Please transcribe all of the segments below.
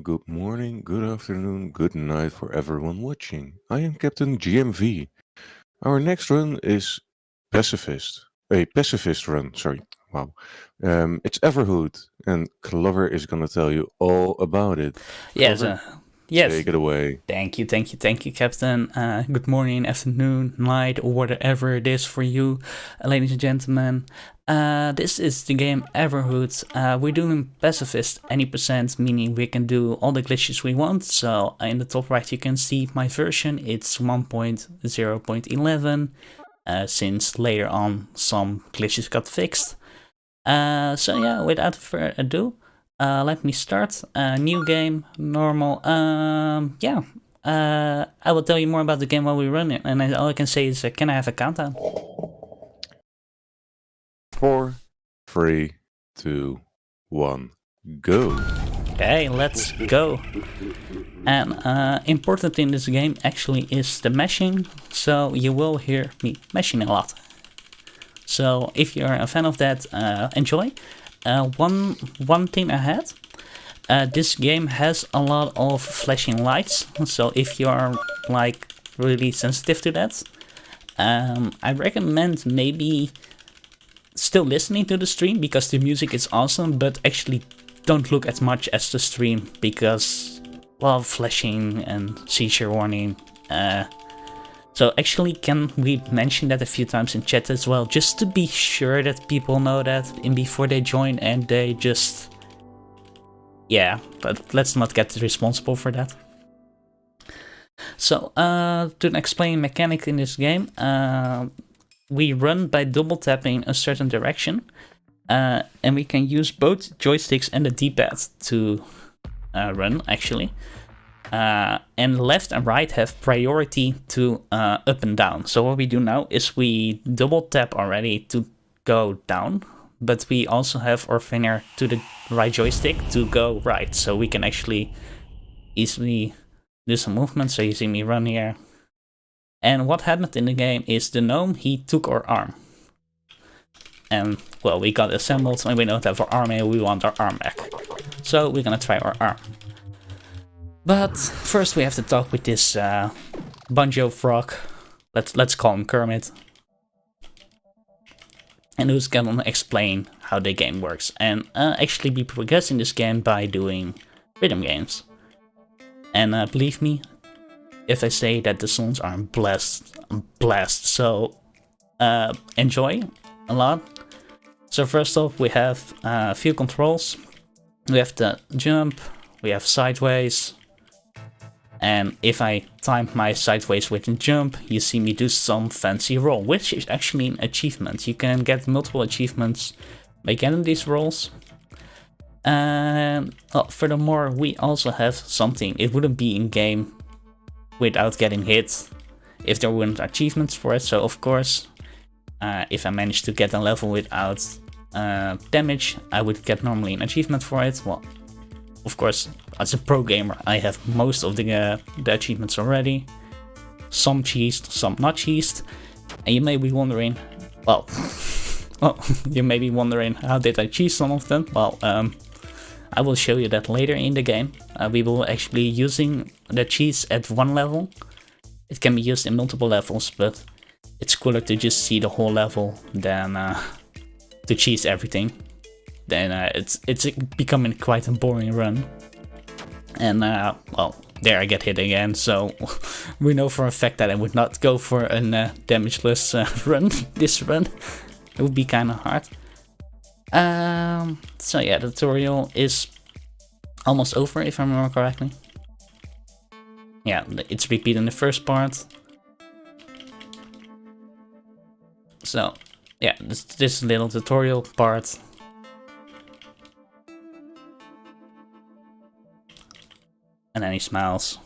Good morning, good afternoon, good night for everyone watching. I am Captain GMV. Our next run is Pacifist. A Pacifist run, sorry. Wow. It's Everhood, and Clover is gonna tell you all about it. Yes, Clover, yes. take it away. Thank you, Captain. Good morning, afternoon, night, or whatever it is for you, ladies and gentlemen. This is the game Everhood. We're doing Pacifist any percent, meaning we can do all the glitches we want. So in the top right, you can see my version. It's 1.0.11. Since later on, some glitches got fixed. So yeah, without further ado, let me start. New game, normal. Yeah. I will tell you more about the game while we run it, and all I can say is, can I have a countdown? 4, 3, 2, 1, go. Okay, let's go. And important in this game actually is the meshing, so you will hear me meshing a lot. So if you're a fan of that, enjoy. One thing ahead. This game has a lot of flashing lights, so if you are like really sensitive to that, I recommend maybe still listening to the stream because the music is awesome, but actually don't look as much as the stream because, well, flashing and seizure warning. So actually, can we mention that a few times in chat as well, just to be sure that people know that before they join and they just... Yeah, but let's not get responsible for that. So, to explain mechanic in this game, we run by double tapping a certain direction, and we can use both joysticks and the D-pad to run, actually. And left and right have priority to up and down. So what we do now is we double tap already to go down, but we also have our finger to the right joystick to go right, so we can actually easily do some movement. So you see me run here. And what happened in the game is the gnome, he took our arm. And, well, we got assembled and we don't have our arm and we want our arm back. So we're gonna try our arm. But first we have to talk with this Banjo Frog. Let's call him Kermit. And who's gonna explain how the game works. And actually be progressing this game by doing rhythm games. And believe me, if I say that the songs are blessed, so enjoy a lot. So first off, we have a few controls. We have the jump, we have sideways, and if I time my sideways with a jump, you see me do some fancy roll, which is actually an achievement. You can get multiple achievements by getting these rolls. And furthermore, we also have something. It wouldn't be in game without getting hit if there weren't achievements for it. So of course, if I manage to get a level without damage, I would get normally an achievement for it. Well, of course, as a pro gamer, I have most of the achievements already. Some cheesed, some not cheesed. And you may be wondering, well, you may be wondering, how did I cheese some of them? Well, I will show you that later in the game. We will actually using the cheese at one level. It can be used in multiple levels, but it's cooler to just see the whole level than to cheese everything. Then it's becoming quite a boring run. And well, there I get hit again, so we know for a fact that I would not go for a damageless run. This run, it would be kind of hard. So yeah, the tutorial is almost over, if I remember correctly. Yeah, it's repeating the first part. So yeah, this little tutorial part. And then he smiles.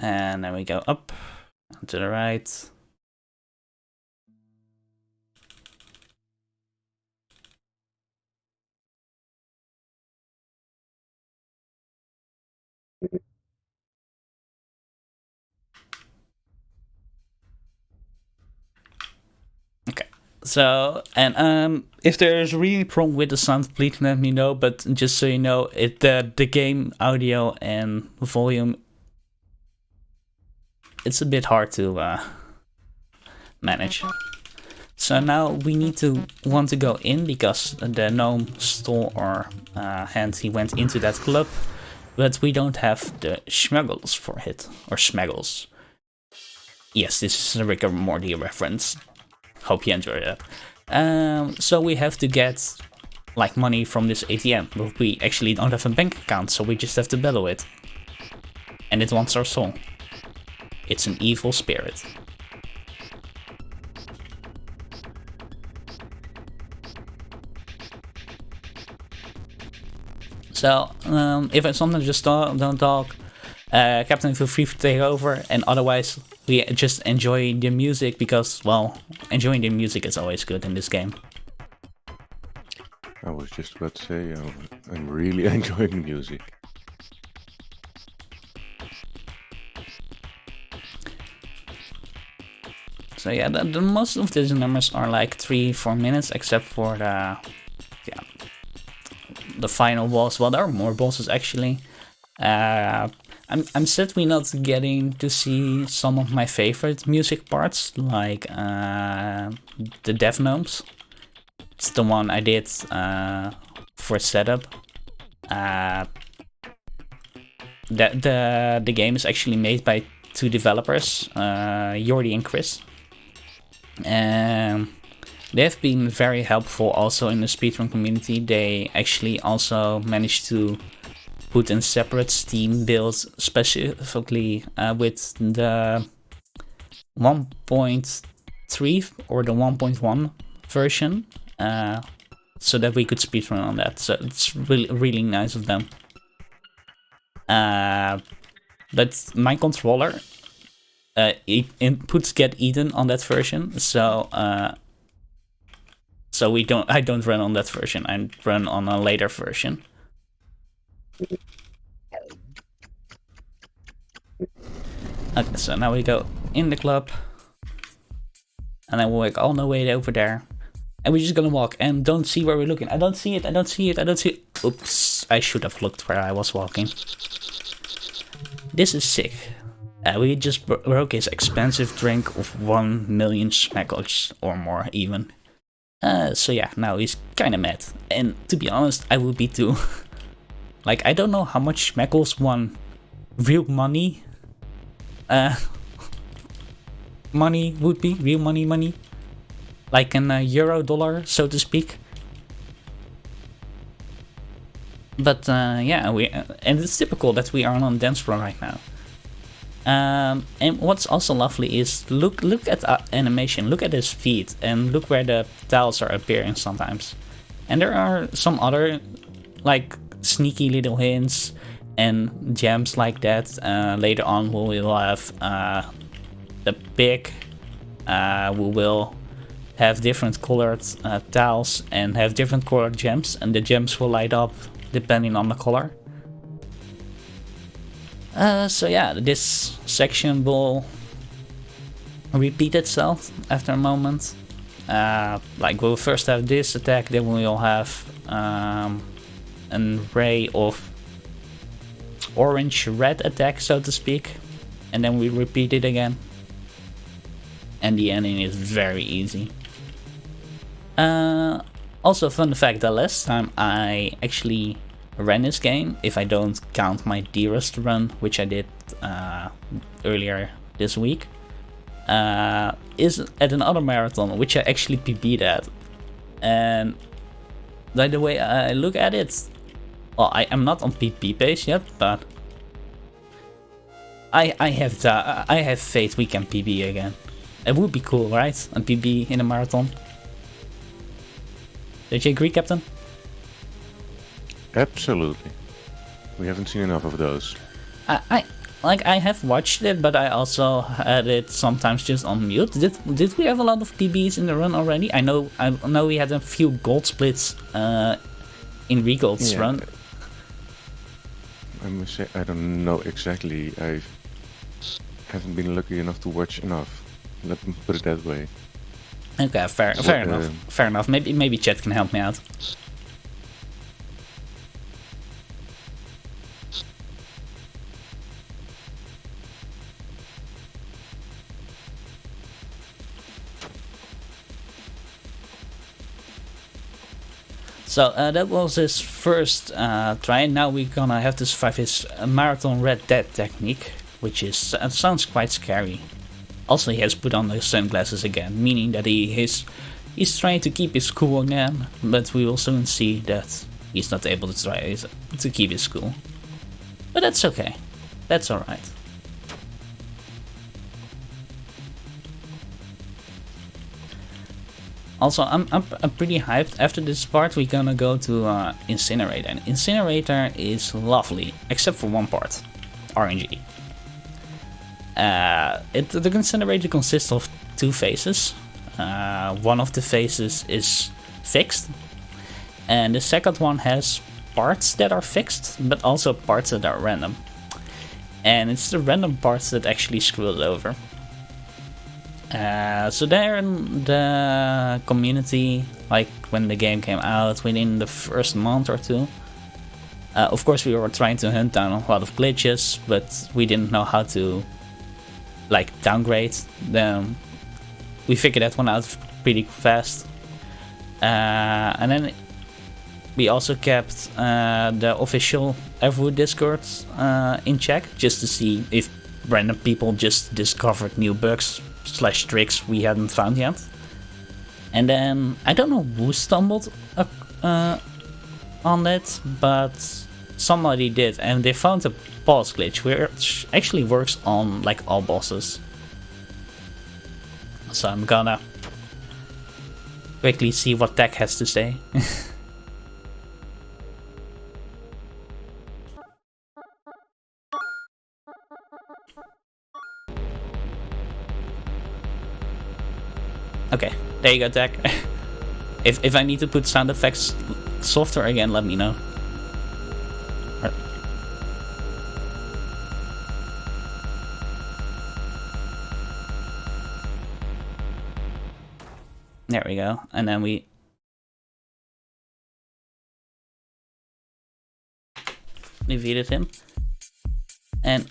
And then we go up to the right. So, and if there's really a problem with the sound, please let me know. But just so you know, the game audio and volume, it's a bit hard to manage. So now we want to go in because the gnome stole our hand. He went into that club, but we don't have the schmuggles for it, or schmuggles. Yes, this is a Rick and Morty reference. Hope you enjoy that. So we have to get like money from this ATM, but we actually don't have a bank account, so we just have to battle it. And it wants our soul. It's an evil spirit. So, if I sometimes just don't talk, Captain, feel free to take over, and otherwise we just enjoy the music because, well, enjoying the music is always good in this game. I was just about to say, I'm really enjoying the music. So yeah, the most of these numbers are like 3-4 minutes, except for the final boss. Well, there are more bosses actually. I'm sad we're not getting to see some of my favorite music parts, like the Death Gnomes. It's the one I did for setup. The game is actually made by 2 developers, Jordi and Chris. They've been very helpful also in the speedrun community. They actually also managed to put in separate Steam builds, specifically with the 1.3 or the 1.1 version, so that we could speedrun on that. So it's really nice of them. But my controller inputs get eaten on that version, so I don't run on that version. I run on a later version. Okay, so now we go in the club, and then we'll walk all the way over there, and we're just gonna walk and don't see where we're looking. I don't see it. Oops, I should have looked where I was walking. This is sick. We just broke his expensive drink of 1 million schmeckles or more even. So yeah, now he's kinda mad. And to be honest, I would be too. Like, I don't know how much schmeckles one real money money would be. Real money. Like an euro dollar, so to speak. But yeah, and it's typical that we are on a dance floor right now. And what's also lovely is look at the animation, look at his feet, and look where the tiles are appearing sometimes. And there are some other like sneaky little hints and gems like that. Later on we will have the pig, we will have different colored tiles and have different colored gems, and the gems will light up depending on the color. So yeah, this section will repeat itself after a moment. Like we'll first have this attack, then we'll have an array of orange-red attack, so to speak, and then we repeat it again. And the ending is very easy. Also, fun fact: the last time I actually ran this game, if I don't count my dearest run, which I did earlier this week, is at another marathon, which I actually PB'd at. And by the way I look at it, well, I am not on PB pace yet, but I have faith we can PB again. It would be cool, right? A PB in a marathon. Did you agree, Captain? Absolutely. We haven't seen enough of those. I have watched it, but I also had it sometimes just on mute. Did we have a lot of PBs in the run already? I know we had a few gold splits in Regal's run. I must say I don't know exactly. I haven't been lucky enough to watch enough. Let me put it that way. Okay, fair enough. Fair enough. Maybe chat can help me out. So that was his first try. Now we're gonna have to survive his marathon Red Dead technique, which is sounds quite scary. Also, he has put on the sunglasses again, meaning that he's trying to keep his cool again. But we will soon see that he's not able to try to keep his cool. But that's okay. That's all right. Also, I'm pretty hyped. After this part, we're gonna go to Incinerator. And Incinerator is lovely, except for one part, RNG. The Incinerator consists of two phases. One of the phases is fixed, and the second one has parts that are fixed, but also parts that are random. And it's the random parts that actually screw it over. So there in the community, like when the game came out, within the first month or two, of course we were trying to hunt down a lot of glitches, but we didn't know how to like downgrade them. We figured that one out pretty fast, and then we also kept the official Everhood Discord in check, just to see if random people just discovered new bugs / tricks we hadn't found yet. And then I don't know who stumbled on it, but somebody did, and they found a boss glitch which actually works on like all bosses. So I'm gonna quickly see what Tech has to say. Okay, there you go, Tech. If I need to put sound effects softer again, let me know. There we go, and then we defeated him. And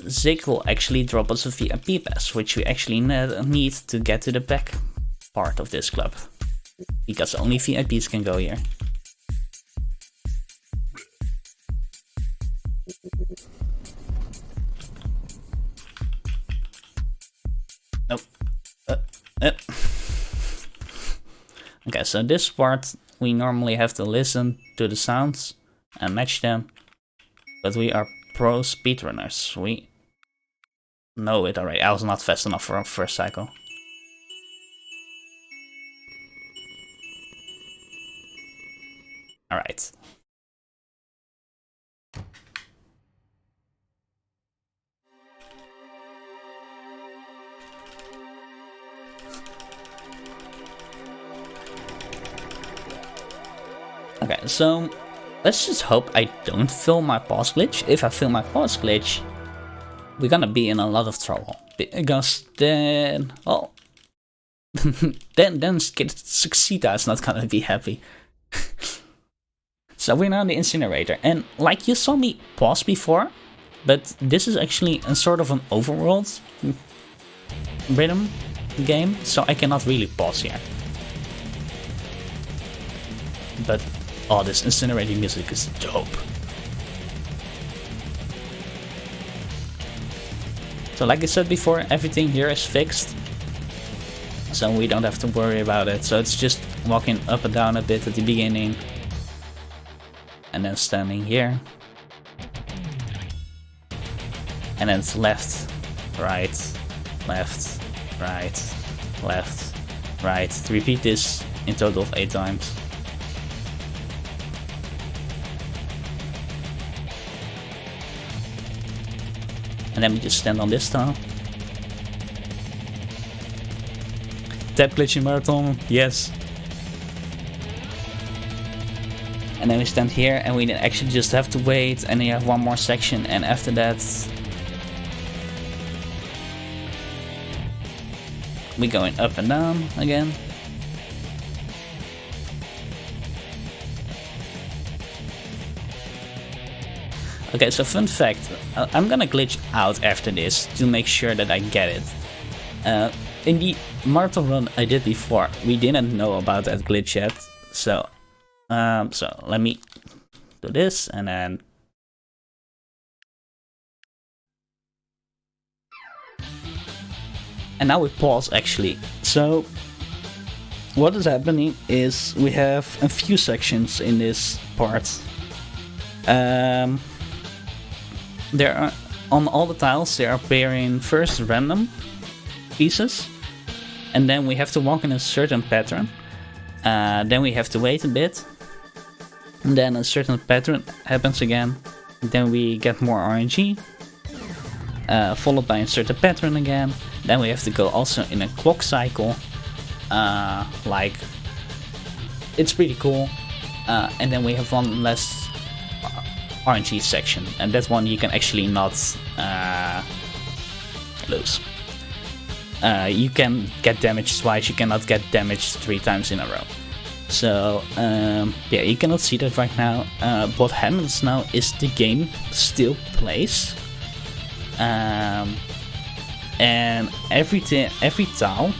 Zig will actually drop us a VIP pass, which we actually need to get to the back part of this club, because only VIPs can go here. Nope. Okay, so this part we normally have to listen to the sounds and match them, but we are pro speedrunners. We know it already. I was not fast enough for our first cycle. Alright. Okay, so let's just hope I don't film my pause glitch. If I film my pause glitch, we're gonna be in a lot of trouble. Because then, well, then Succeeda is not gonna be happy. So we're now in the Incinerator, and like you saw me pause before, but this is actually a sort of an overworld rhythm game, so I cannot really pause here. But oh, this incinerating music is dope. So like I said before, everything here is fixed, so we don't have to worry about it. So it's just walking up and down a bit at the beginning, and then standing here, and then it's left, right, left, right, left, right. Repeat this in total of 8 times. And then we just stand on this tile. Tap glitching marathon, yes. And then we stand here, and we actually just have to wait, and then you have one more section, and after that we going up and down again. Okay, so fun fact, I'm gonna glitch out after this to make sure that I get it. In the marathon run I did before, we didn't know about that glitch yet, so let me do this and then. And now we pause actually. So what is happening is we have a few sections in this part. There are, on all the tiles there are appearing first random pieces, and then we have to walk in a certain pattern. Then we have to wait a bit, and then a certain pattern happens again. Then we get more RNG, followed by a certain pattern again. Then we have to go also in a clock cycle. Like, it's pretty cool. And then we have one less RNG section, and that one you can actually not lose. You can get damaged twice, you cannot get damaged 3 times in a row. So yeah, you cannot see that right now. What happens now is the game still plays, and every tile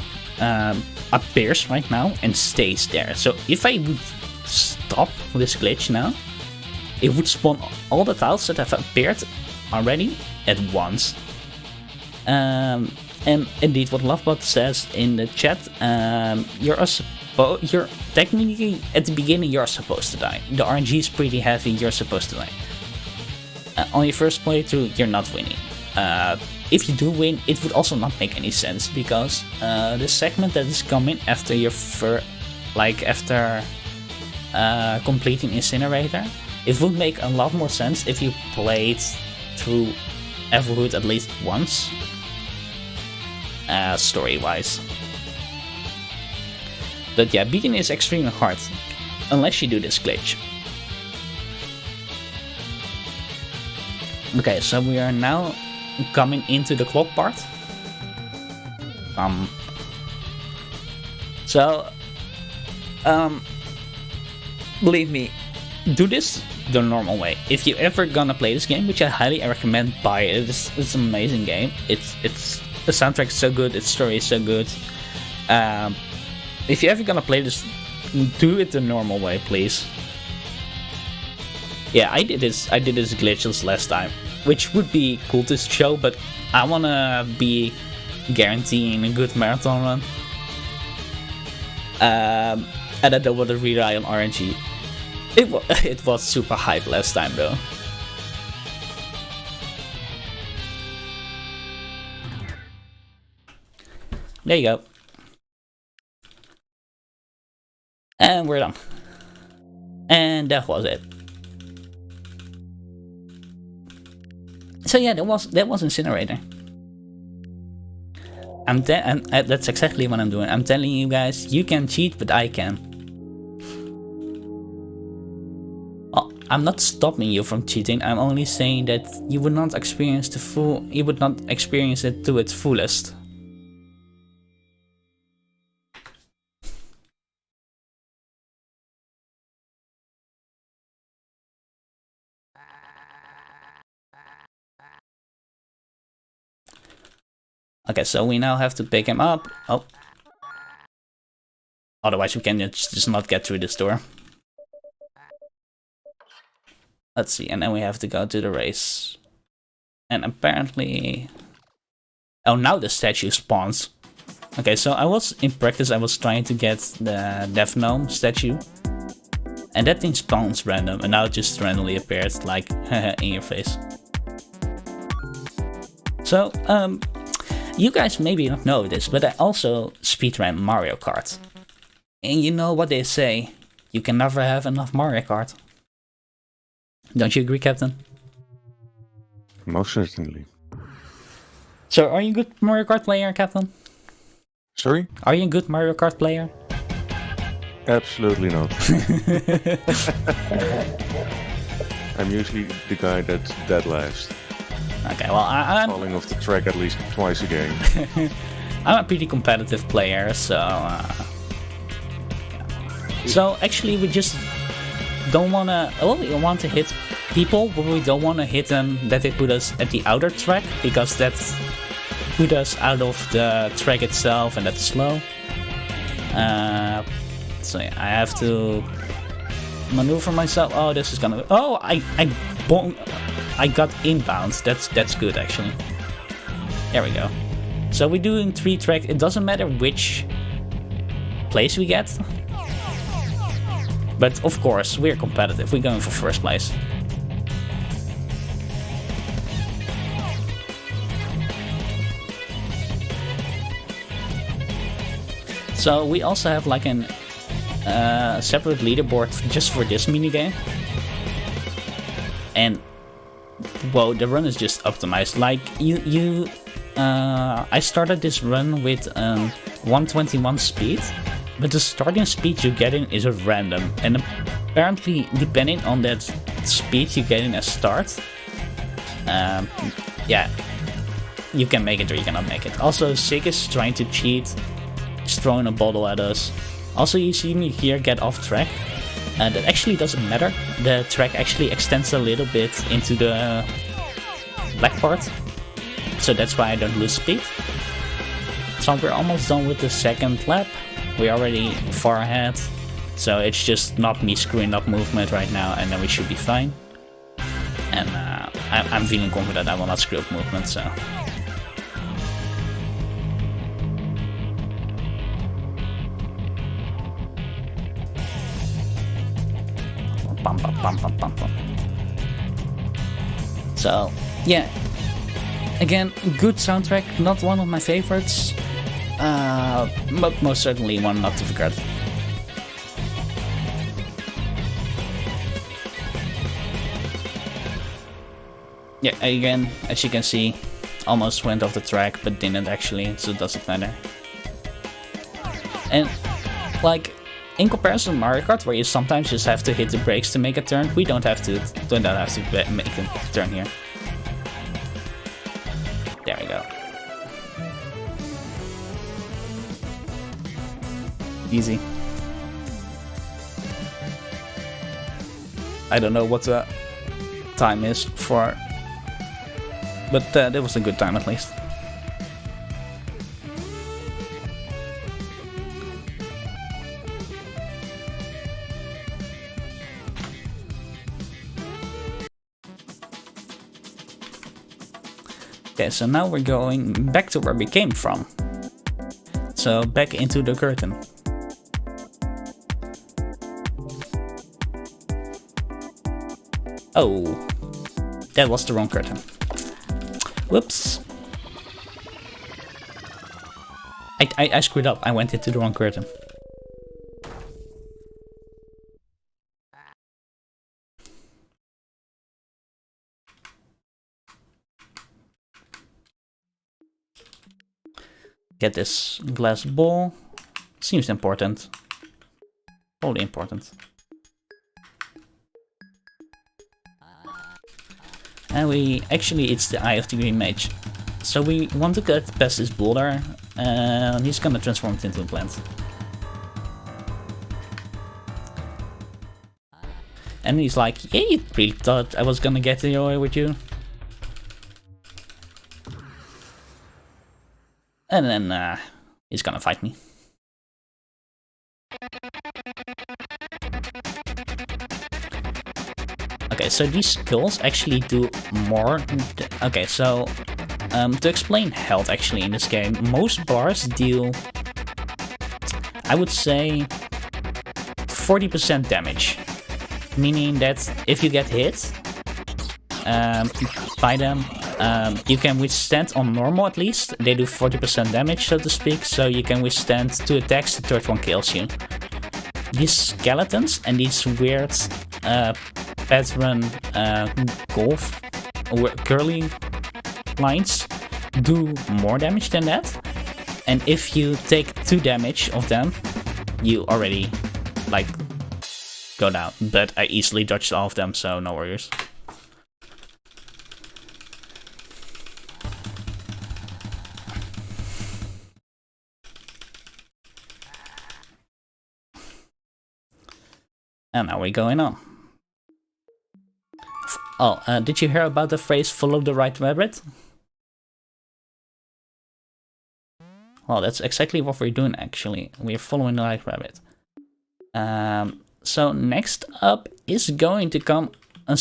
appears right now and stays there. So if I would stop this glitch now, it would spawn all the tiles that have appeared already at once. And indeed, what Lovebot says in the chat, you're technically at the beginning you're supposed to die. The RNG is pretty heavy. You're supposed to die. On your first playthrough, you're not winning. If you do win, it would also not make any sense, because the segment that is coming after your after completing Incinerator, it would make a lot more sense if you played through Everhood at least once, story-wise. But yeah, beating is extremely hard, unless you do this glitch. Okay, so we are now coming into the clock part. Believe me, do this the normal way. If you ever gonna play this game, which I highly recommend, buy it. It's an amazing game. It's the soundtrack is so good, its story is so good. If you ever gonna play this, do it the normal way, please. Yeah, I did this glitchless last time, which would be cool to show, but I wanna be guaranteeing a good marathon run. And I don't want to rely on RNG. It was super hype last time though. There you go. And we're done. And that was it. So yeah, that was Incinerator. And that's exactly what I'm doing. I'm telling you guys, you can cheat, but I can. Well, I'm not stopping you from cheating. I'm only saying that you would not experience it to its fullest. Okay, so we now have to pick him up. Oh. Otherwise we can just not get through this door. Let's see, and then we have to go to the race. And apparently... Oh, now the statue spawns. Okay, so in practice I was trying to get the Death Gnome statue. And that thing spawns random, and now it just randomly appears, like, in your face. So, you guys maybe not know this, but I also speedrun Mario Kart. And you know what they say, you can never have enough Mario Kart. Don't you agree, Captain? Most certainly. So, are you a good Mario Kart player, Captain? Sorry? Are you a good Mario Kart player? Absolutely not. I'm usually the guy that's dead last. Okay, well, I'm falling off the track at least twice a game. I'm a pretty competitive player, so yeah. So actually, we just don't wanna. Well, we want to hit people, but we don't want to hit them that they put us at the outer track, because that's put us out of the track itself, and that's slow. So yeah, I have to maneuver myself. Oh, this is gonna. Oh, I got inbound. That's good actually. There we go. So we're doing 3 tracks. It doesn't matter which place we get, but of course we're competitive. We're going for first place. So we also have like an separate leaderboard just for this minigame. And whoa, the run is just optimized. Like I started this run with 121 speed, but the starting speed you get in is a random, and apparently depending on that speed you get in at start, yeah, you can make it or you cannot make it. Also, Sig is trying to cheat. He's throwing a bottle at us. Also, you see me here get off track. That actually doesn't matter. The track actually extends a little bit into the black part, so that's why I don't lose speed. So we're almost done with the second lap. We're already far ahead, so it's just not me screwing up movement right now, and then we should be fine. And I'm feeling confident I will not screw up movement, so... So, yeah, again, good soundtrack, not one of my favorites, but most certainly one not to forget. Yeah, again, as you can see, almost went off the track, but didn't actually, so it doesn't matter. And, like, in comparison to Mario Kart, where you sometimes just have to hit the brakes to make a turn, we don't have to make a turn here. There we go. Easy. I don't know what the time is for, but that was a good time at least. Okay, so now we're going back to where we came from. So back into the curtain. Oh, that was the wrong curtain. Whoops. I screwed up. I went into the wrong curtain. Get this glass ball. Seems important. Probably important. And it's the Eye of the Green Mage. So we want to get past this boulder, and he's gonna transform it into a plant. And he's like, yeah, you really thought I was gonna get away with you? And then he's gonna fight me. Okay, so these skulls actually do more. Okay, so to explain health actually in this game, most bars deal, I would say, 40% damage. Meaning that if you get hit by them, you can withstand on normal at least. They do 40% damage, so to speak, so you can withstand 2 attacks, the third one kills you. These skeletons and these weird pattern golf or curly lines do more damage than that. And if you take 2 damage of them, you already like go down. But I easily dodged all of them, so no worries. And now we're going on. Oh, did you hear about the phrase "follow the right rabbit"? Well, that's exactly what we're doing actually. We're following the right rabbit. So next up is going to come a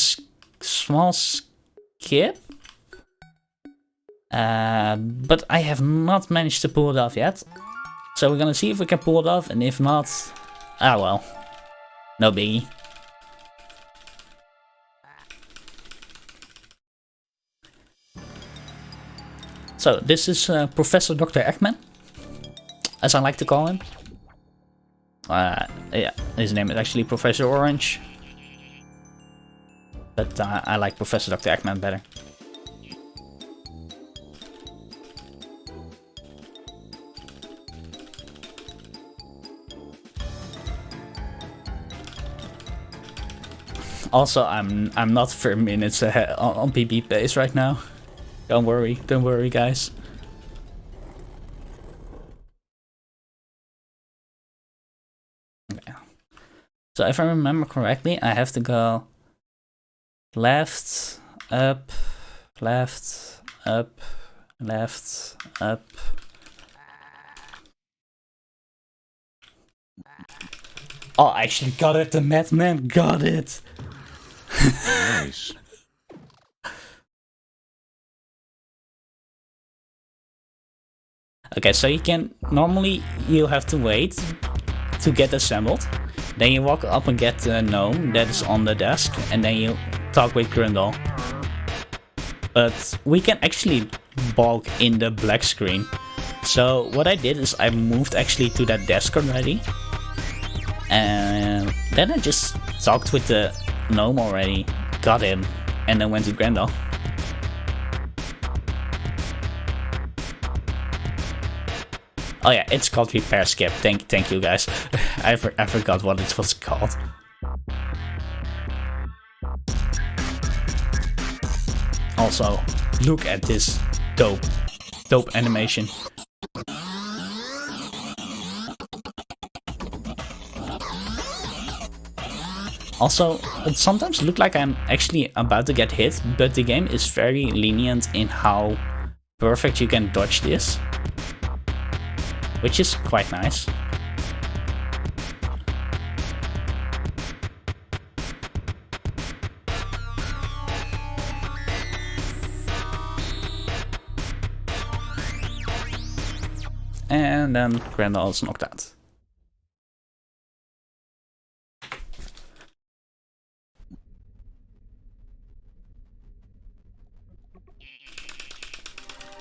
small skip. But I have not managed to pull it off yet. So we're gonna see if we can pull it off, and if not, ah well, no biggie. So this is Professor Dr. Eggman, as I like to call him. Yeah, his name is actually Professor Orange, but I like Professor Dr. Eggman better. Also, I'm not 3 minutes ahead on PB pace right now. Don't worry, guys. Okay. So if I remember correctly, I have to go left, up, left, up, left, up. Oh, I actually got it. The madman got it. Nice. Okay, so you can normally you have to wait to get assembled. Then you walk up and get the gnome that is on the desk, and then you talk with Grundle. But we can actually bulk in the black screen. So what I did is I moved actually to that desk already, and then I just talked with the gnome already, got him, and then went to Grundle. Oh yeah, it's called repair skip. Thank you guys. I forgot what it was called. Also, look at this dope animation. Also, it sometimes looks like I'm actually about to get hit, but the game is very lenient in how perfect you can dodge this, which is quite nice. And then Grundle is knocked out.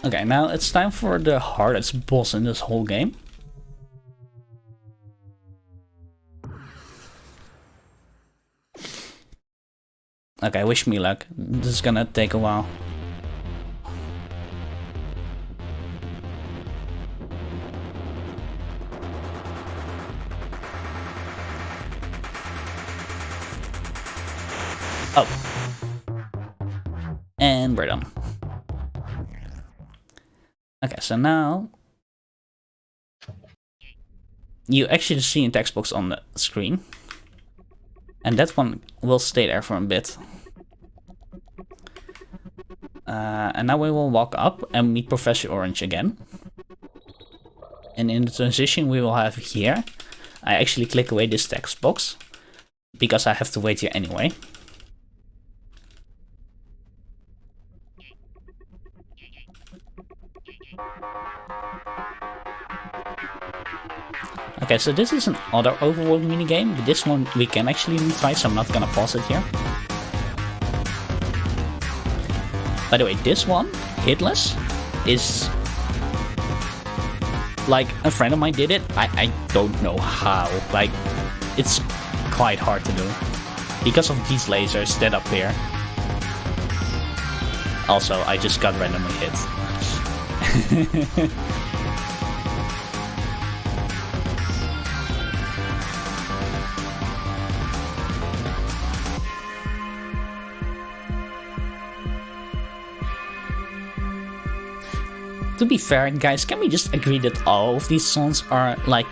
Okay, now it's time for the hardest boss in this whole game. Okay, wish me luck. This is gonna take a while. Oh. And we're done. Okay, so now you actually see a text box on the screen, and that one will stay there for a bit. And now we will walk up and meet Professor Orange again. And in the transition we will have here, I actually click away this text box, because I have to wait here anyway. Okay, so this is an other overworld minigame, but this one we can actually retry, so I'm not gonna pause it here. By the way, this one, Hitless, is like a friend of mine did it. I don't know how. Like, it's quite hard to do because of these lasers that appear. Also, I just got randomly hit. To be fair, guys, can we just agree that all of these songs are like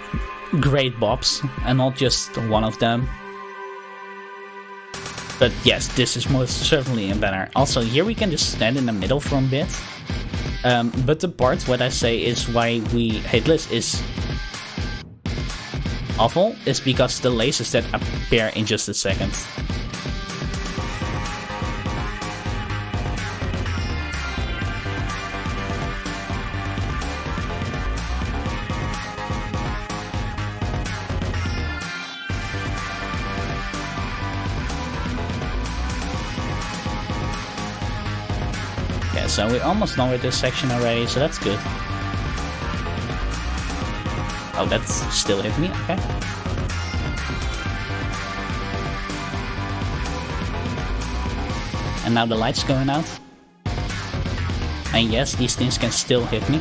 great bops and not just one of them? But yes, this is most certainly better. Also, here we can just stand in the middle for a bit. But the part what I say is why we hitless is awful is because the lasers that appear in just a second. Yeah, so we're almost done with this section already, so that's good. Oh, that's still hit me, okay. And now the light's going out. And yes, these things can still hit me.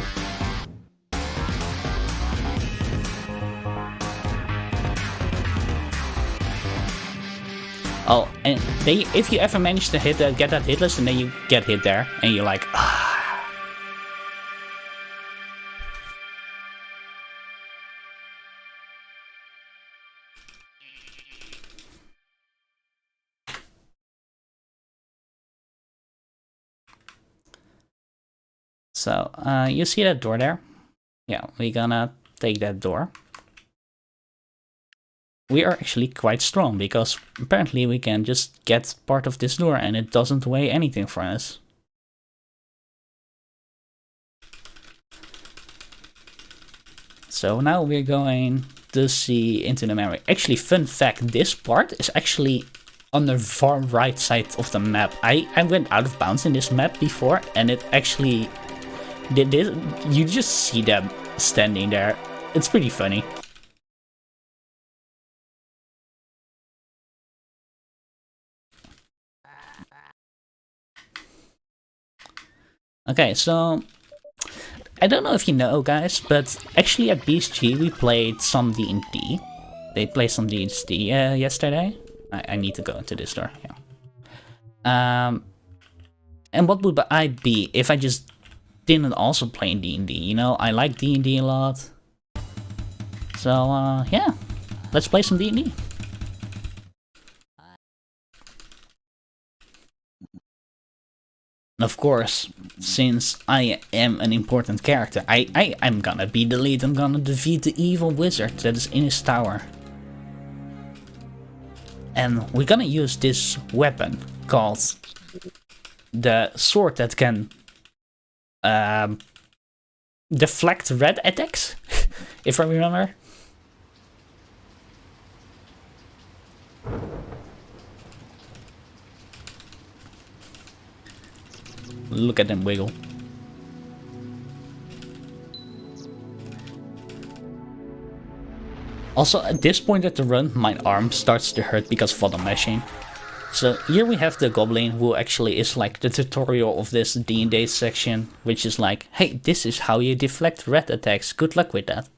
Oh, and if you ever manage to get that hitless and then you get hit there, and you're like, ah. So, you see that door there? Yeah, we're gonna take that door. We are actually quite strong, because apparently we can just get part of this door and it doesn't weigh anything for us. So now we're going to see into the memory. Actually, fun fact, this part is actually on the far right side of the map. I went out of bounds in this map before, and it actually did this. You just see them standing there. It's pretty funny. Okay, so I don't know if you know, guys, but actually at BSG we played some D&D. They played some D&D yesterday. I need to go into this door. Yeah. And what would I be if I just didn't also play D&D? You know, I like D&D a lot. So yeah, let's play some D&D. Of course, since I am an important character, I'm gonna be the lead. I'm gonna defeat the evil wizard that is in his tower. And we're gonna use this weapon called the sword that can deflect red attacks, if I remember. Look at them wiggle. Also, at this point at the run, my arm starts to hurt because of all the mashing. So here we have the goblin, who actually is like the tutorial of this D&D section, which is like, hey, this is how you deflect red attacks, good luck with that.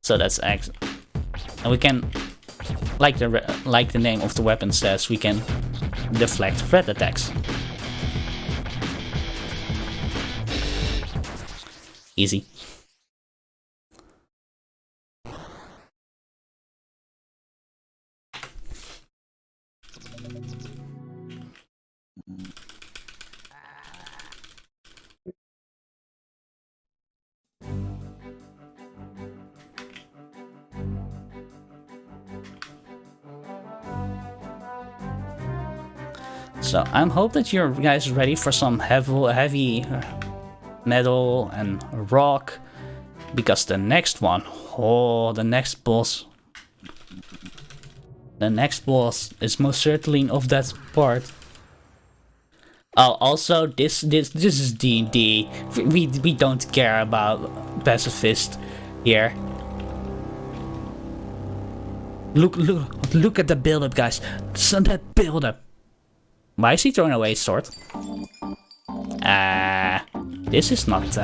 So that's excellent. And we can, like the name of the weapon says, we can deflect red attacks. Easy. So I'm hope that you're guys ready for some heavy metal and rock, because the next one, oh, the next boss is most certainly of that part. Oh, also this is D&D. We don't care about Pacifist here. Look at the build-up, guys. So that build-up. Why is he throwing away his sword? This is not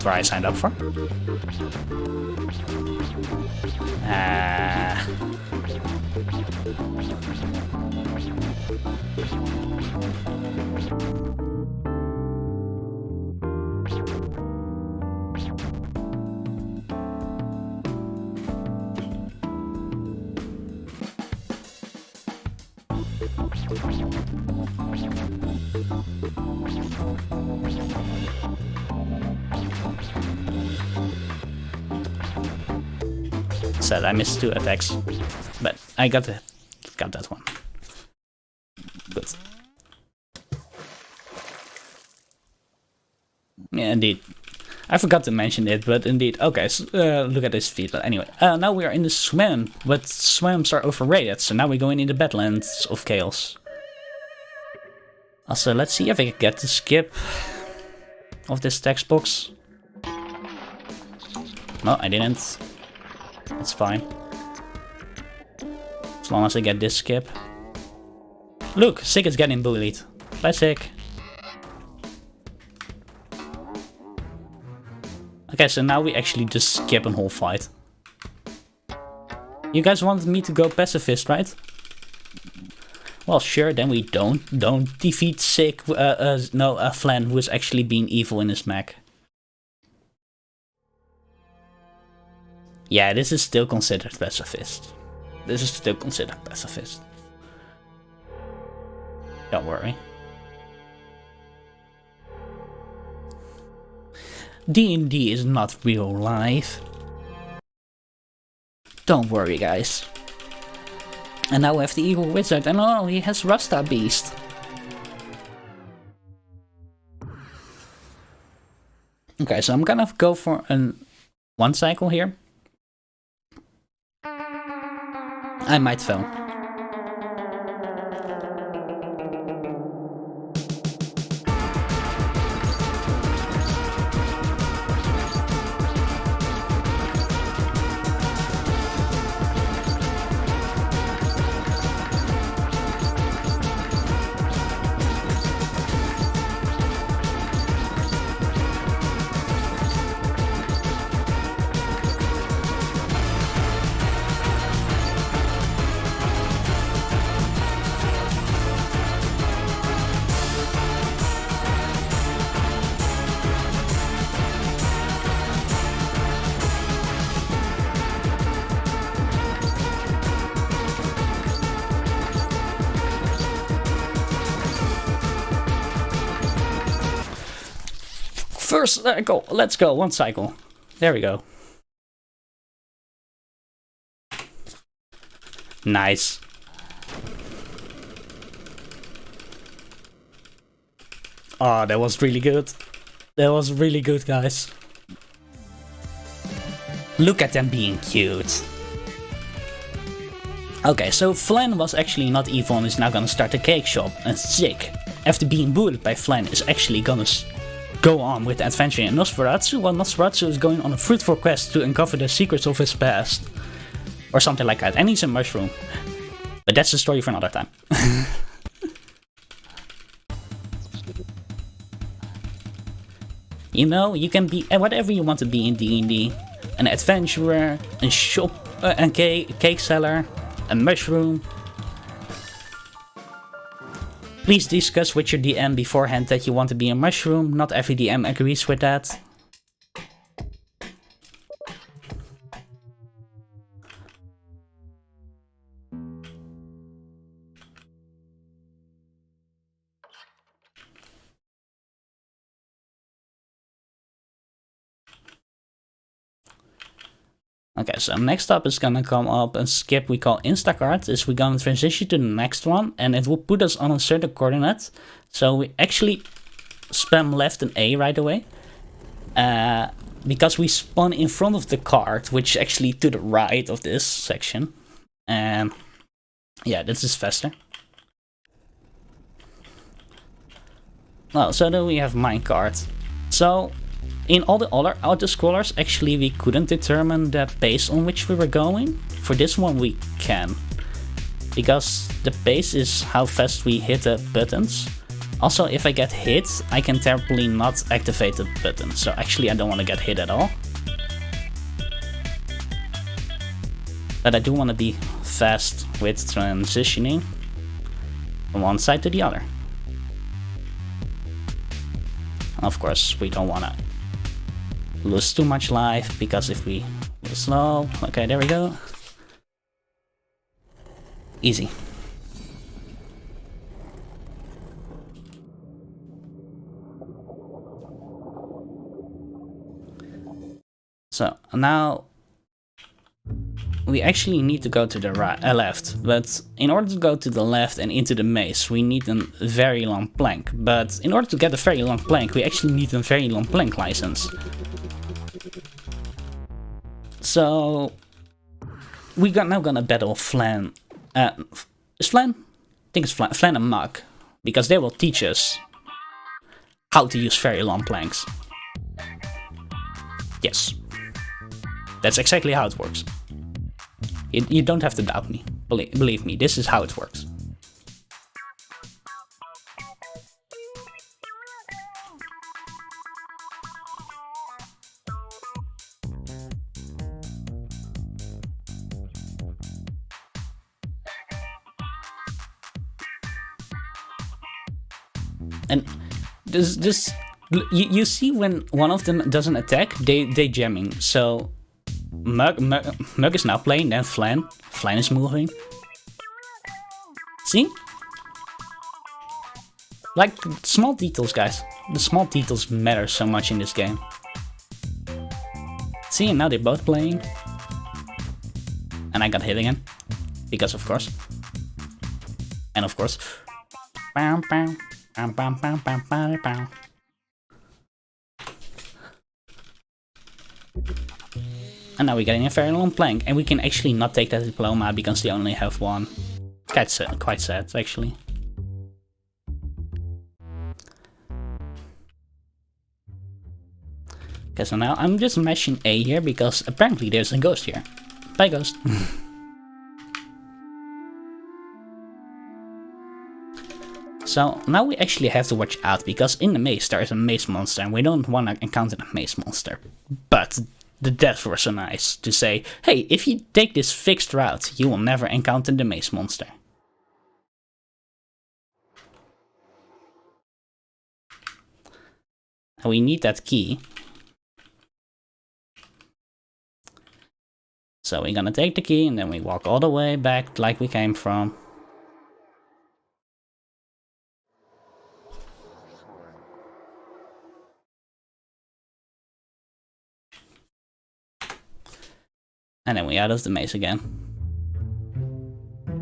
where I signed up for. Sad, I missed 2 attacks, but I got that one. Good. Yeah, indeed. I forgot to mention it, but indeed. Okay, so, look at this feat. But anyway, now we are in the swim, but swims are overrated, so now we're going in the Badlands of Chaos. Also, let's see if I can get the skip of this text box. No, I didn't. It's fine. As long as I get this skip. Look, Sick is getting bullied. Classic. Okay, so now we actually just skip a whole fight. You guys wanted me to go Pacifist, right? Well, sure, then we don't defeat Sick, Flan, who is actually being evil in his mech. Yeah, this is still considered Pacifist. This is still considered Pacifist. Don't worry. D&D is not real life. Don't worry, guys. And now we have the evil wizard, and oh, he has Rasta Beast. Okay, so I'm gonna go for one cycle here. I might fail. First, let's go, one cycle. There we go. Nice. Oh, that was really good. That was really good, guys. Look at them being cute. Okay, so Flan was actually not evil and is now gonna start a cake shop. And Sick, after being bullied by Flan, is actually gonna go on with the adventure in Nosferatu, while Nosferatu is going on a fruitful quest to uncover the secrets of his past. Or something like that, and he's a mushroom. But that's a story for another time. You know, you can be whatever you want to be in D&D. An adventurer, a shop, a cake seller, a mushroom. Please discuss with your DM beforehand that you want to be a mushroom. Not every DM agrees with that. Okay, so next up is gonna come up a skip we call Instacart. Is we're gonna transition to the next one, and it will put us on a certain coordinate. So we actually spam left and A right away. Because we spawn in front of the cart, which is actually to the right of this section. And yeah, this is faster. Oh, so then we have minecart. So in all the other auto-scrollers, actually we couldn't determine the pace on which we were going. For this one we can. Because the pace is how fast we hit the buttons. Also, if I get hit, I can temporarily not activate the button. So actually I don't want to get hit at all. But I do want to be fast with transitioning from one side to the other. Of course, we don't want to lose too much life, because if we go slow... Okay, there we go. Easy. So now we actually need to go to the left, but in order to go to the left and into the maze, we need a very long plank. But in order to get a very long plank, we actually need a very long plank license. So we got now gonna battle Flan. Is Flan? I think it's Flan and Mug, because they will teach us how to use very long planks. Yes, that's exactly how it works. You don't have to doubt me. Believe me, this is how it works. And this you see when one of them doesn't attack, they jamming. So Mug is now playing, then Flan is moving. See? Like, small details, guys. The small details matter so much in this game. See, and now they're both playing. And I got hit again. Because of course. And of course. Bam, bam, bam, bam, bam, bam, bam, bam. And now we're getting a very long plank, and we can actually not take that diploma because they only have one. Quite sad, actually. Okay, so now I'm just mashing A here because apparently there's a ghost here. Bye, ghost. So now we actually have to watch out because in the maze there is a maze monster and we don't want to encounter the maze monster. But the devs were so nice to say, hey, if you take this fixed route, you will never encounter the maze monster. And we need that key. So we're gonna take the key and then we walk all the way back like we came from. And then we out of the maze again.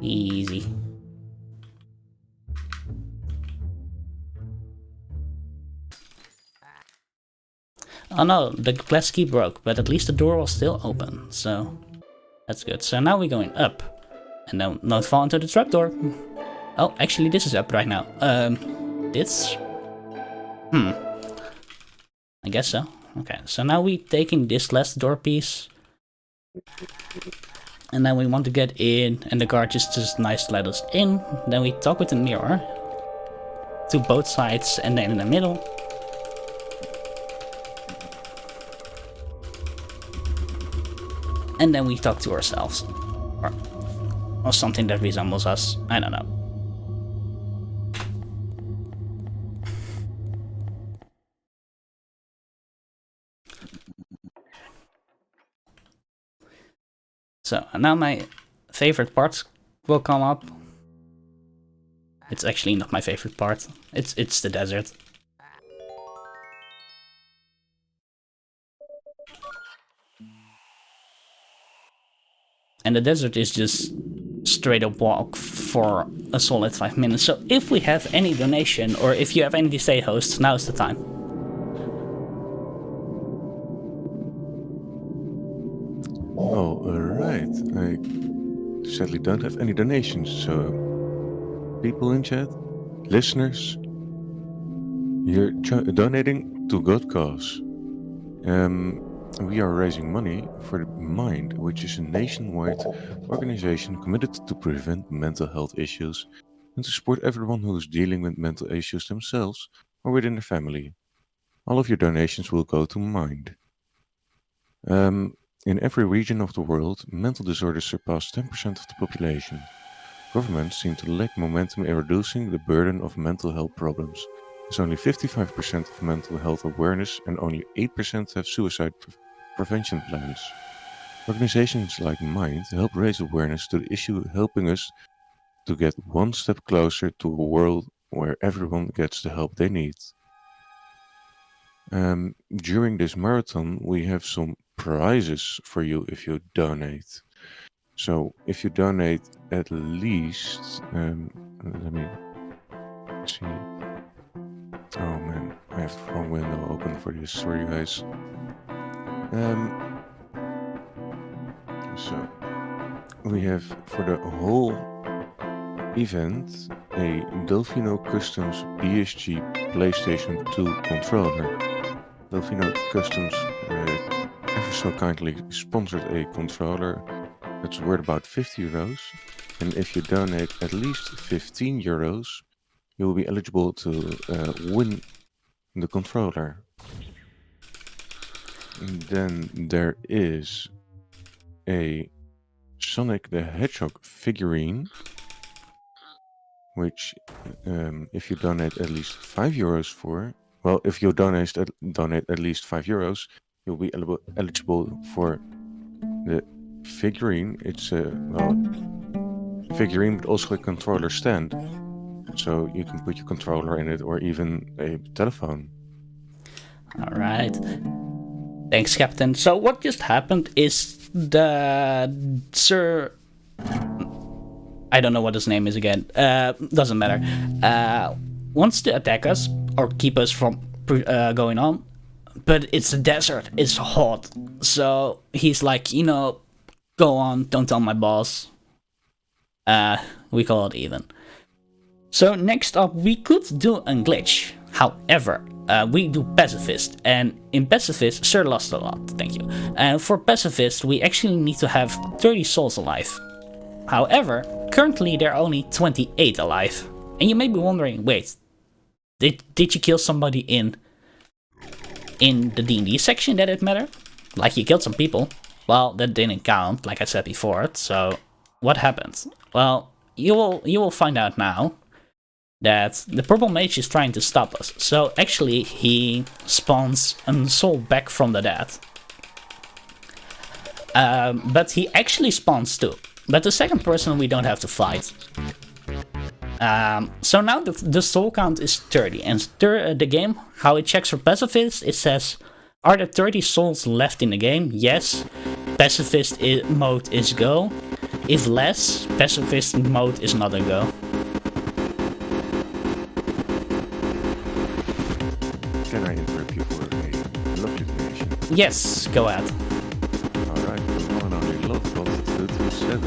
Easy. Oh no, the glass key broke, but at least the door was still open, so that's good. So now we're going up, and then not fall into the trapdoor. Oh, actually this is up right now. This? I guess so. Okay, so now we're taking this last door piece. And then we want to get in, and the guard just nice let us in. Then we talk with the mirror to both sides, and then in the middle. And then we talk to ourselves, or something that resembles us. I don't know. So now my favorite parts will come up. It's actually not my favorite part. It's the desert. And the desert is just straight up walk for a solid 5 minutes. So if we have any donation or if you have any stay hosts, now's the time. Oh, alright. I sadly don't have any donations, so people in chat, listeners, you're donating to good cause. We are raising money for the Mind, which is a nationwide organization committed to prevent mental health issues and to support everyone who is dealing with mental issues themselves or within their family. All of your donations will go to Mind. In every region of the world, mental disorders surpass 10% of the population. Governments seem to lack momentum in reducing the burden of mental health problems. There's only 55% of mental health awareness and only 8% have suicide prevention plans. Organizations like Mind help raise awareness to the issue, helping us to get one step closer to a world where everyone gets the help they need. During this marathon, we have some prizes for you if you donate. So if you donate at least, let me see. Oh man, I have the wrong window open for this. Sorry, guys. So we have for the whole event a Delfino Customs BSG PlayStation 2 controller. Delfino Customs ever so kindly sponsored a controller that's worth about 50 euros, and if you donate at least 15 euros, you will be eligible to win the controller. And then there is a Sonic the Hedgehog figurine, which if you donate at least 5 euros for, well, if you donate at least 5 euros, you'll be eligible for the figurine. It's a figurine, but also a controller stand, so you can put your controller in it or even a telephone. All right. Thanks, Captain. So what just happened is the Sir... I don't know what his name is again. Doesn't matter. Wants to attack us or keep us from going on, but it's a desert. It's hot. So he's like, go on. Don't tell my boss. We call it even. So next up, we could do a glitch. However, we do Pacifist, and in Pacifist, Sir lost a lot. Thank you. And for Pacifist, we actually need to have 30 souls alive. However, currently there are only 28 alive. And you may be wondering, wait, did you kill somebody in the D&D section that it mattered? Like you killed some people? Well, that didn't count, like I said before. So what happened? Well, you will find out now that the purple mage is trying to stop us. So actually he spawns a soul back from the dead. But he actually spawns two. But the second person we don't have to fight. So now the soul count is 30. And the game, how it checks for Pacifist, it says, are there 30 souls left in the game? Yes. Pacifist mode is go. If less, Pacifist mode is not a go. Can I interrupt you for a lovely donation? Yes, go ahead. Alright, the one only Lovebot 227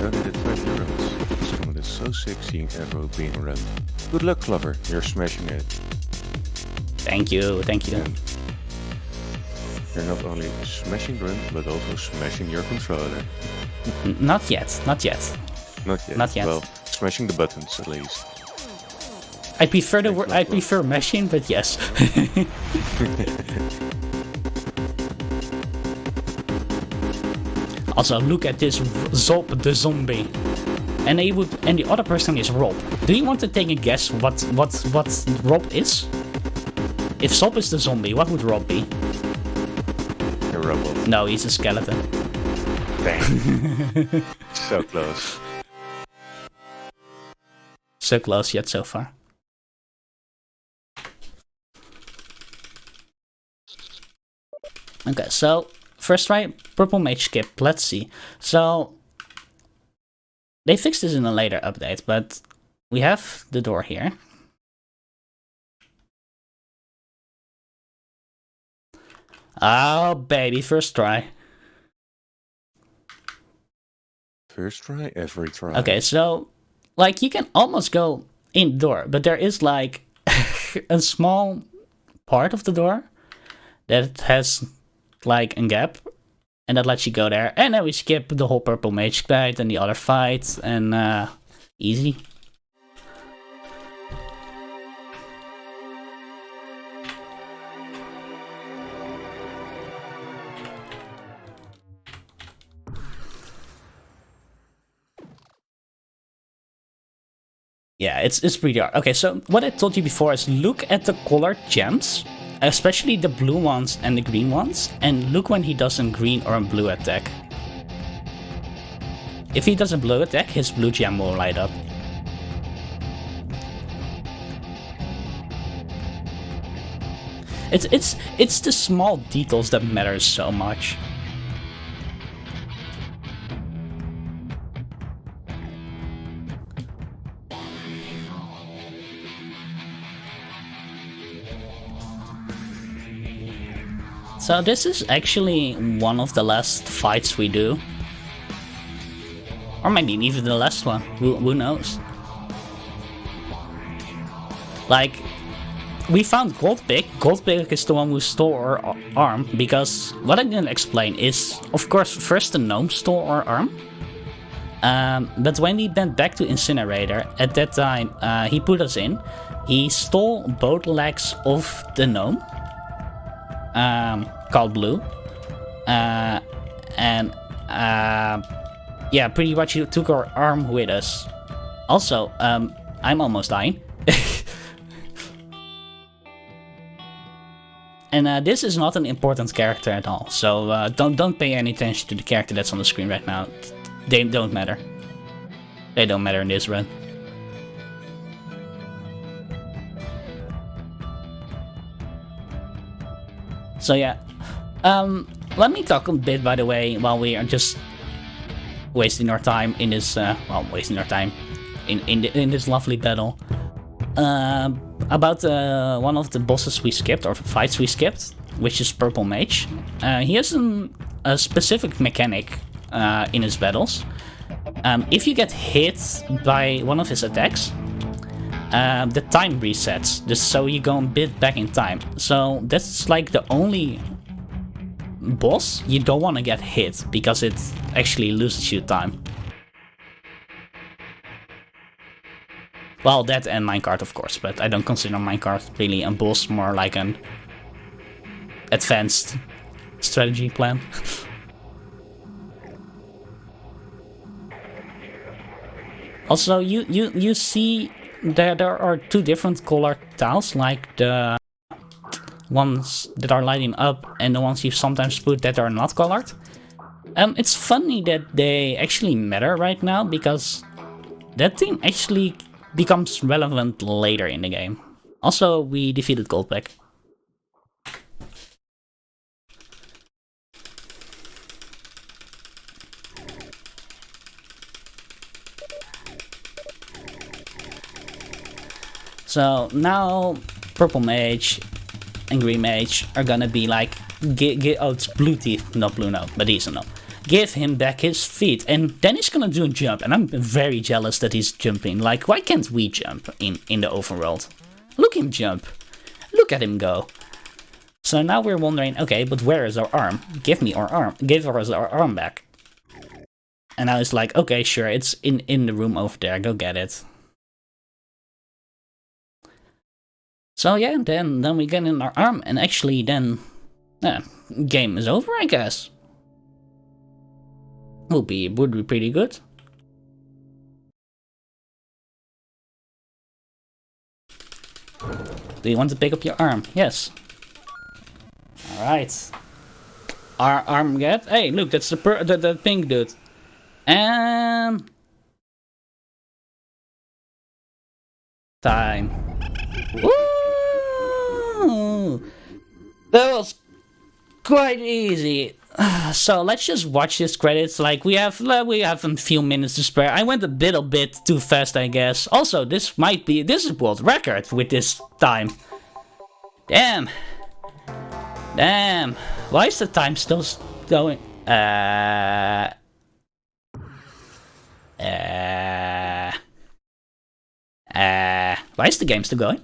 donated 5 euros. This one is so sick seeing Everhood being run. Good luck, Clover, you're smashing it. Thank you, thank you. And you're not only smashing Run, but also smashing your controller. Not yet, not yet. Not yet. Not yet. Well, smashing the buttons at least. I prefer the word. I prefer mashing, but yes. Also, look at this Zop the zombie, and the other person is Rob. Do you want to take a guess what Rob is? If Zop is the zombie, what would Rob be? A robot. No, he's a skeleton. Dang. So close. So close yet so far. Okay, so first try, purple mage skip. Let's see. So they fixed this in a later update, but we have the door here. Oh baby, first try. First try, every try. Okay, so like you can almost go in the door, but there is like a small part of the door that has like a gap, and that lets you go there. And then we skip the whole purple mage fight and the other fights, and easy. Yeah, it's pretty hard. Okay, so what I told you before is look at the colored gems, especially the blue ones and the green ones, and look when he does a green or a blue attack. If he does a blue attack, his blue gem will light up. It's the small details that matter so much. So this is actually one of the last fights we do. Or maybe even the last one, who knows. Like, we found Goldpig. Goldpig is the one who stole our arm, because what I didn't explain is, of course, first the gnome stole our arm. But when we went back to Incinerator, at that time, he put us in. He stole both legs of the gnome, called Blue. Yeah, pretty much he took our arm with us. Also, I'm almost dying. And this is not an important character at all, so don't pay any attention to the character that's on the screen right now. They don't matter. They don't matter in this run. So yeah, let me talk a bit, by the way, while we are just wasting our time in this, wasting our time in this lovely battle. About one of the bosses we skipped, or fights we skipped, which is Purple Mage. He has a specific mechanic in his battles. If you get hit by one of his attacks, the time resets, just so you go a bit back in time. So that's like the only boss you don't want to get hit, because it actually loses you time. Well, that and minecart, of course, but I don't consider minecart really a boss, more like an advanced strategy plan. Also, you see that there are two different colored tiles, like the ones that are lighting up and the ones you sometimes put that are not colored. It's funny that they actually matter right now, because that thing actually becomes relevant later in the game. Also, we defeated Goldpig. So now Purple Mage and Green Mage are gonna be like, oh, it's Blue Teeth, not Blue, no, but he's a no. Give him back his feet, and then he's gonna do a jump, and I'm very jealous that he's jumping. Like, why can't we jump in the overworld? Look him jump. Look at him go. So now we're wondering, okay, but where is our arm? Give me our arm. Give us our arm back. And I was like, okay, sure, it's in the room over there, go get it. So yeah, then we get in our arm, and actually then, game is over, I guess. Would be pretty good. Do you want to pick up your arm? Yes. Alright. Our arm get. Hey, look, that's the pink dude. And time. Woo! That was quite easy. So let's just watch this credits. Like, we have a few minutes to spare. I went a bit too fast, I guess. Also, this is world record with this time. Damn. Why is the time still going? Why is the game still going?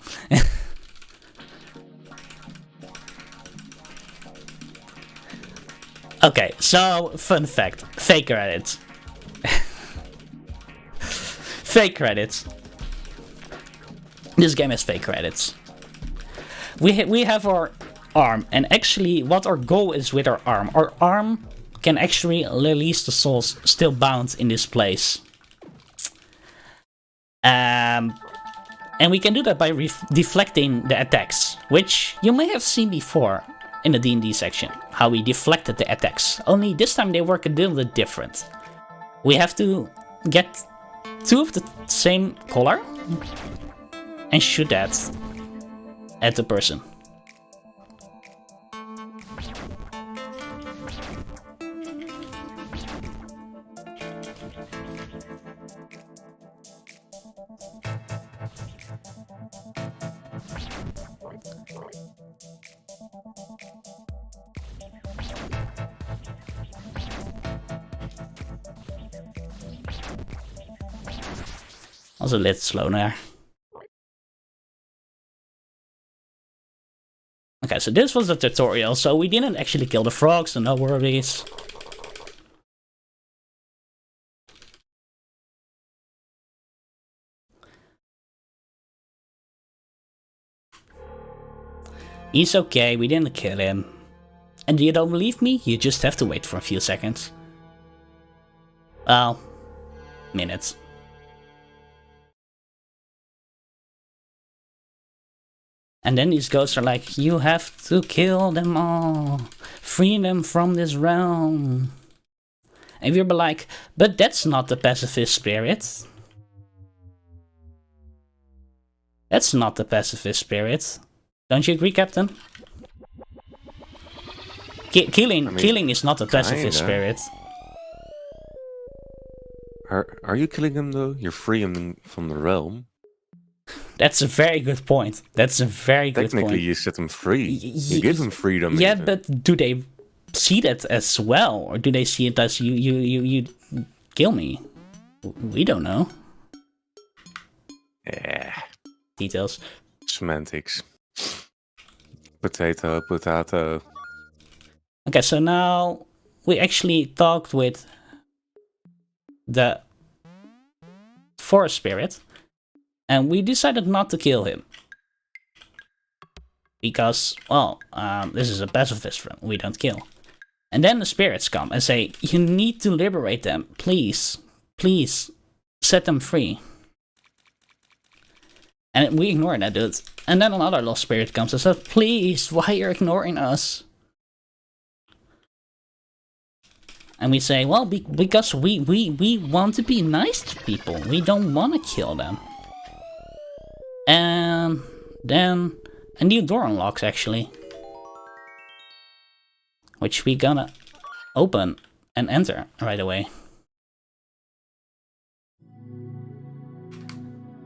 Okay, so, fun fact. Fake credits. Fake credits. This game has fake credits. We have our arm, and actually what our goal is with our arm can actually release the souls still bound in this place. And we can do that by deflecting the attacks, which you may have seen before in the D&D section, how we deflected the attacks. Only this time they work a little bit different. We have to get two of the same color and shoot that at the person. Also a little slow there. Okay, so this was the tutorial, so we didn't actually kill the frog, so no worries. He's okay, we didn't kill him. And you don't believe me? You just have to wait for a few seconds. Well, minutes. And then these ghosts are like, you have to kill them all. Free them from this realm. And we'll be like, but that's not the pacifist spirit. That's not the pacifist spirit. Don't you agree, Captain? Killing is not the pacifist spirit. Are you killing him though? You're freeing them from the realm. That's a very good point. That's a very good point. Technically, you set them free. You give them freedom. Yeah, even. but do they see that as well, or do they see it as you kill me? We don't know. Yeah. Details. Semantics. Potato, potato. Okay, so now we actually talked with the forest spirit, and we decided not to kill him. Because, well, this is a pacifist friend, we don't kill. And then the spirits come and say, you need to liberate them, please. Please, set them free. And we ignore that dude. And then another lost spirit comes and says, please, why are you ignoring us? And we say, well, because we want to be nice to people. We don't want to kill them. And then a new door unlocks, actually. Which we gonna open and enter right away.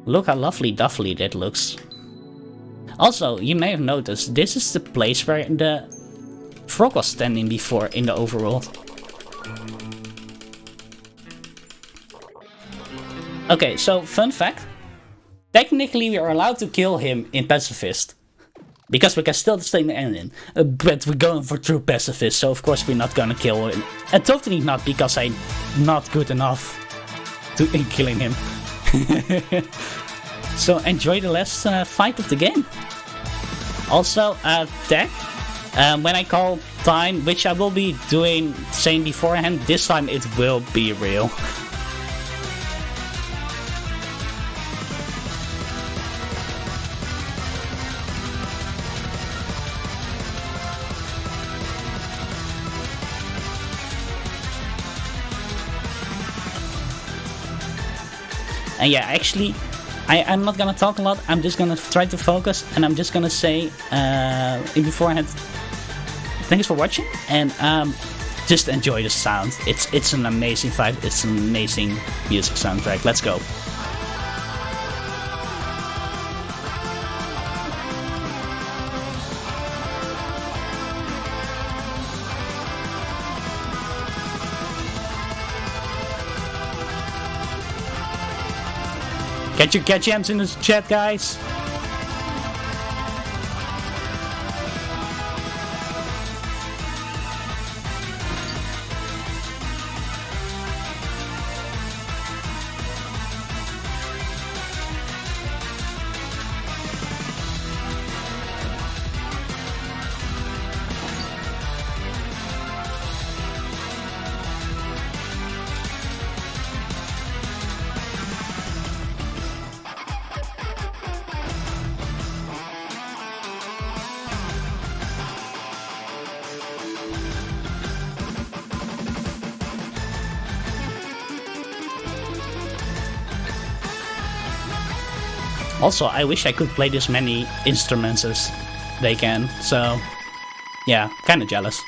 Look how lovely duffly that looks. Also, you may have noticed, this is the place where the frog was standing before in the overworld. Okay, so fun fact. Technically we are allowed to kill him in Pacifist. Because we can still stay in the ending. But we're going for true Pacifist, so of course we're not gonna kill him. And totally not because I'm not good enough in killing him. So enjoy the last fight of the game. Also, tech. When I call time, which I will be doing, saying beforehand, this time it will be real. And yeah, actually, I'm not gonna talk a lot, I'm just gonna try to focus, and I'm just gonna say, beforehand, thanks for watching, and just enjoy the sound. It's an amazing fight, it's an amazing music soundtrack. Let's go. Get your catch-ams in the chat, guys! Also, I wish I could play this many instruments as they can, so yeah, kinda jealous.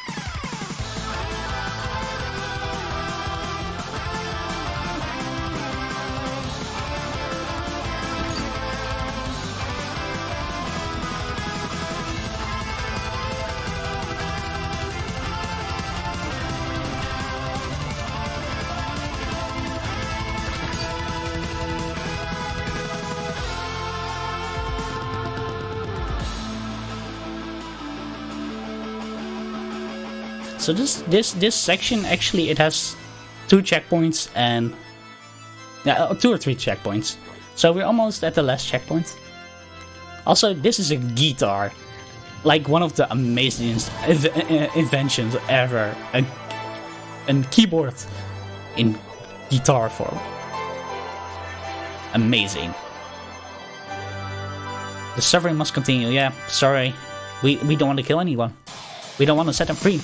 So this section actually it has 2 checkpoints and 2 or 3 checkpoints. So we're almost at the last checkpoint. Also, this is a guitar, like one of the amazing inventions ever. A keyboard in guitar form. Amazing. The suffering must continue. Yeah, sorry. We don't want to kill anyone. We don't want to set them free.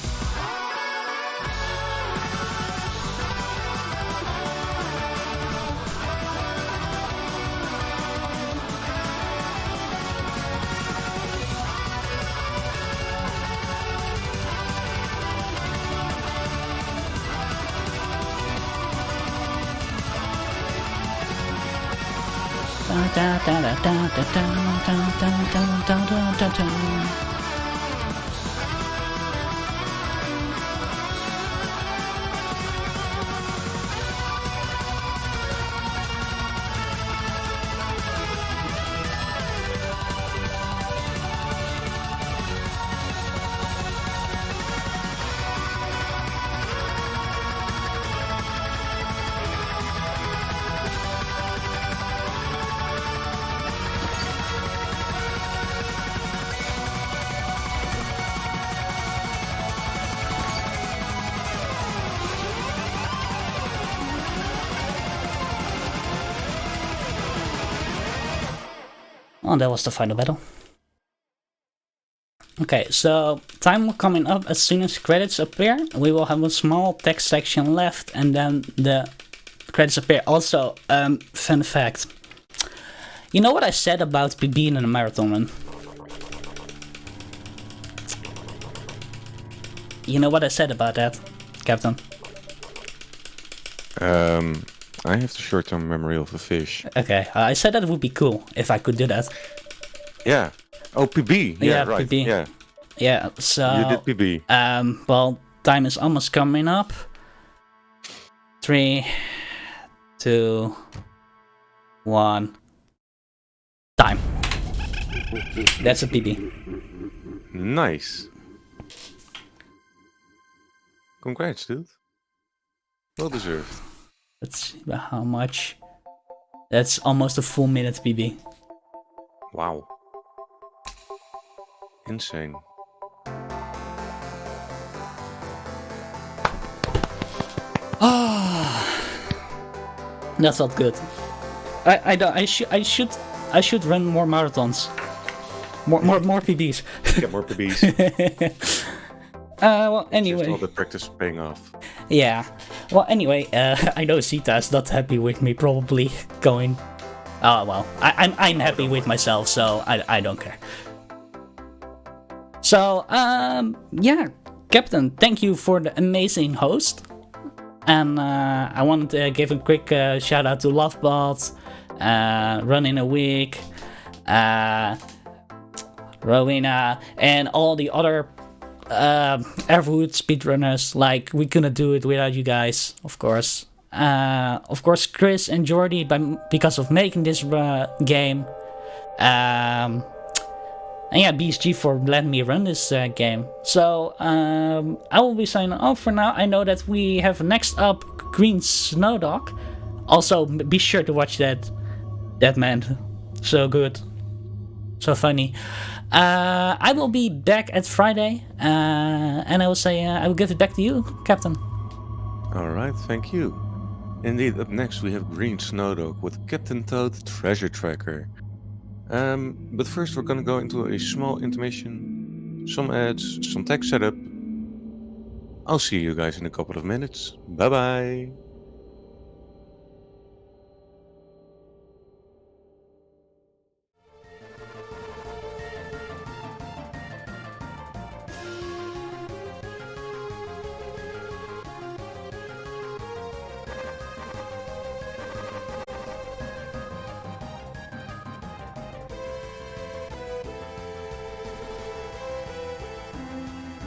Oh, that was the final battle. Okay, so time coming up as soon as credits appear. We will have a small text section left and then the credits appear. Also, fun fact. You know what I said about being in a marathon run? You know what I said about that, Captain? I have the short-term memory of a fish. Okay, I said that would be cool if I could do that. Yeah. Oh, PB. Yeah, right. PB. Yeah. Yeah, so... You did PB. Well, time is almost coming up. 3, 2, 1... Time. That's a PB. Nice. Congrats, dude. Well deserved. Let's see how much. That's almost a full minute PB. Wow. Insane. Ah, that felt good. I should run more marathons. More PBs. Get more PBs. Well, anyway. Just all the practice paying off. Yeah. Well, anyway, I know Sita is not happy with me probably going. Oh well, I'm happy with myself, so I don't care. So yeah, Captain, thank you for the amazing host, and I wanted to give a quick shout out to Lovebot, Run in a Week, Rowena, and all the other Everhood speedrunners. Like, we couldn't do it without you guys, of course. Chris and Jordy because of making this game. And yeah, BSG for letting me run this game. So I will be signing off for now. I know that we have next up Green Snowdog. Also, be sure to watch that man. So good. So funny. I will be back at Friday, and I will say I will give it back to you, Captain. Alright, thank you. Indeed, up next we have Green Snowdog with Captain Toad Treasure Tracker. But first we're gonna go into a small intermission, some ads, some tech setup. I'll see you guys in a couple of minutes. Bye bye!